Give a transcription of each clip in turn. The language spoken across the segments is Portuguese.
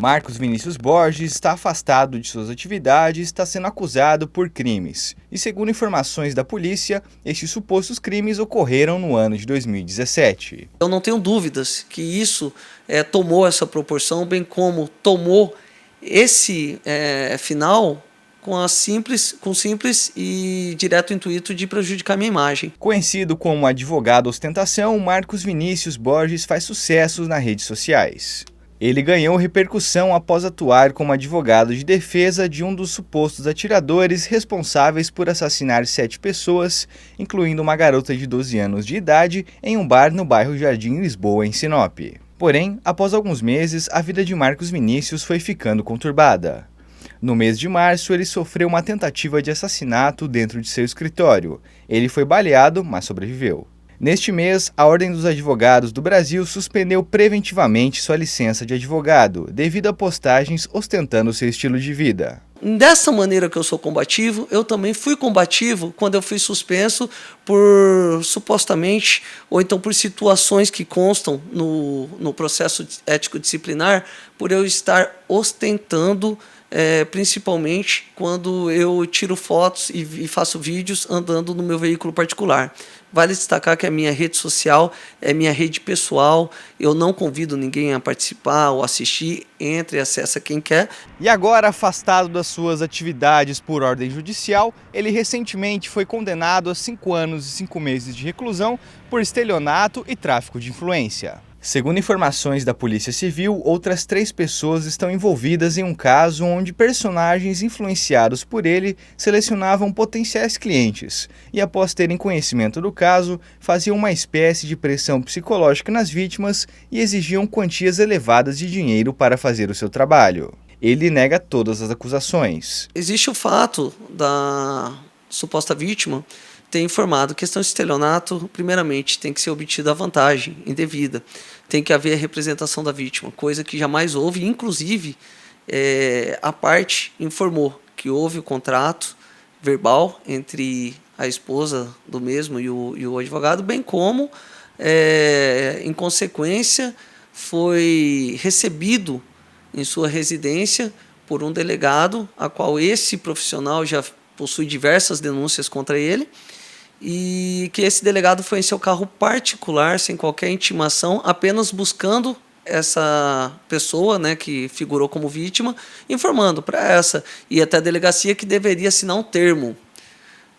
Marcos Vinícius Borges está afastado de suas atividades e está sendo acusado por crimes. E segundo informações da polícia, estes supostos crimes ocorreram no ano de 2017. Eu não tenho dúvidas que isso tomou essa proporção, bem como tomou esse final com simples e direto intuito de prejudicar minha imagem. Conhecido como advogado ostentação, Marcos Vinícius Borges faz sucessos nas redes sociais. Ele ganhou repercussão após atuar como advogado de defesa de um dos supostos atiradores responsáveis por assassinar 7 pessoas, incluindo uma garota de 12 anos de idade, em um bar no bairro Jardim Lisboa, em Sinop. Porém, após alguns meses, a vida de Marcos Vinícius foi ficando conturbada. No mês de março, ele sofreu uma tentativa de assassinato dentro de seu escritório. Ele foi baleado, mas sobreviveu. Neste mês, a Ordem dos Advogados do Brasil suspendeu preventivamente sua licença de advogado, devido a postagens ostentando seu estilo de vida. Dessa maneira que eu sou combativo, eu também fui combativo quando eu fui suspenso por supostamente, ou então por situações que constam no processo ético-disciplinar, por eu estar ostentando, principalmente quando eu tiro fotos e faço vídeos andando no meu veículo particular. Vale destacar que a minha rede social é minha rede pessoal, eu não convido ninguém a participar ou assistir, entre e acessa quem quer. E agora, afastado das suas atividades por ordem judicial, ele recentemente foi condenado a 5 anos e 5 meses de reclusão por estelionato e tráfico de influência. Segundo informações da Polícia Civil, outras 3 pessoas estão envolvidas em um caso onde personagens influenciados por ele selecionavam potenciais clientes e, após terem conhecimento do caso, faziam uma espécie de pressão psicológica nas vítimas e exigiam quantias elevadas de dinheiro para fazer o seu trabalho. Ele nega todas as acusações. Existe o fato da suposta vítima ter informado que questão de estelionato, primeiramente, tem que ser obtida a vantagem indevida. Tem que haver a representação da vítima, coisa que jamais houve. Inclusive, a parte informou que houve o contrato verbal entre a esposa do mesmo e o advogado, bem como, em consequência, foi recebido em sua residência por um delegado, a qual esse profissional já possui diversas denúncias contra ele, e que esse delegado foi em seu carro particular, sem qualquer intimação, apenas buscando essa pessoa, né, que figurou como vítima, informando para essa e até a delegacia que deveria assinar um termo.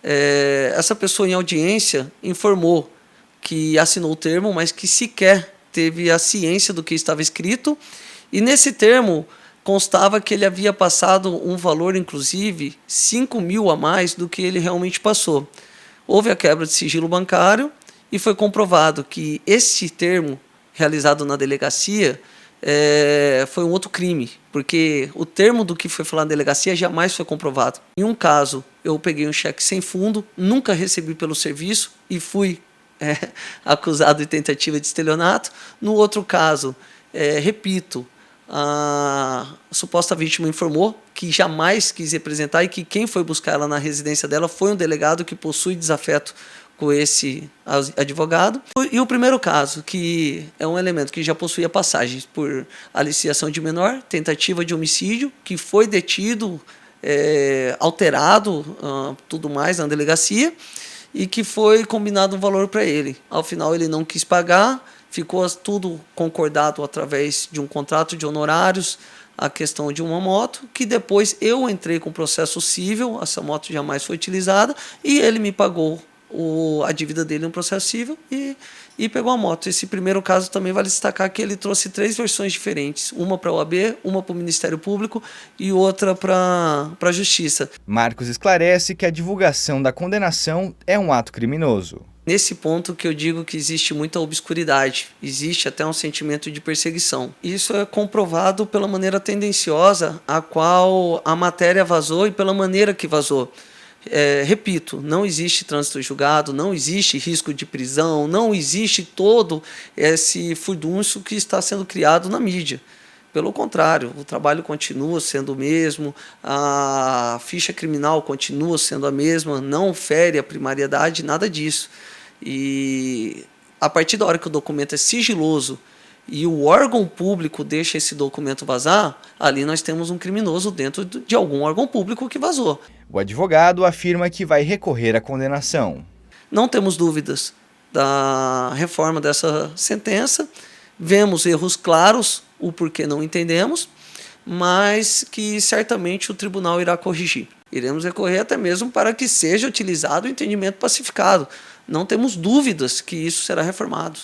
Essa pessoa em audiência informou que assinou o termo, mas que sequer teve a ciência do que estava escrito, e nesse termo constava que ele havia passado um valor, inclusive, 5 mil a mais do que ele realmente passou. Houve a quebra de sigilo bancário e foi comprovado que esse termo realizado na delegacia foi um outro crime, porque o termo do que foi falado na delegacia jamais foi comprovado. Em um caso, eu peguei um cheque sem fundo, nunca recebi pelo serviço e fui acusado de tentativa de estelionato. No outro caso, repito, a suposta vítima informou que jamais quis representar e que quem foi buscar ela na residência dela foi um delegado que possui desafeto com esse advogado. E o primeiro caso, que é um elemento que já possuía passagens por aliciação de menor, tentativa de homicídio, que foi detido, alterado, tudo mais na delegacia, e que foi combinado um valor para ele. Ao final ele não quis pagar, ficou tudo concordado através de um contrato de honorários, a questão de uma moto, que depois eu entrei com processo civil, essa moto jamais foi utilizada, e ele me pagou a dívida dele no processo civil e pegou a moto. Esse primeiro caso também vale destacar que ele trouxe 3 versões diferentes, uma para a OAB, uma para o Ministério Público e outra para a Justiça. Marcos esclarece que a divulgação da condenação é um ato criminoso. Nesse ponto que eu digo que existe muita obscuridade, existe até um sentimento de perseguição. Isso é comprovado pela maneira tendenciosa a qual a matéria vazou e pela maneira que vazou. Repito, não existe trânsito julgado, não existe risco de prisão, não existe todo esse furdúncio que está sendo criado na mídia. Pelo contrário, o trabalho continua sendo o mesmo, a ficha criminal continua sendo a mesma, não fere a primariedade, nada disso. E a partir da hora que o documento é sigiloso e o órgão público deixa esse documento vazar, ali nós temos um criminoso dentro de algum órgão público que vazou. O advogado afirma que vai recorrer à condenação. Não temos dúvidas da reforma dessa sentença, vemos erros claros, o porquê não entendemos, mas que certamente o tribunal irá corrigir. Iremos recorrer até mesmo para que seja utilizado o entendimento pacificado. Não temos dúvidas que isso será reformado.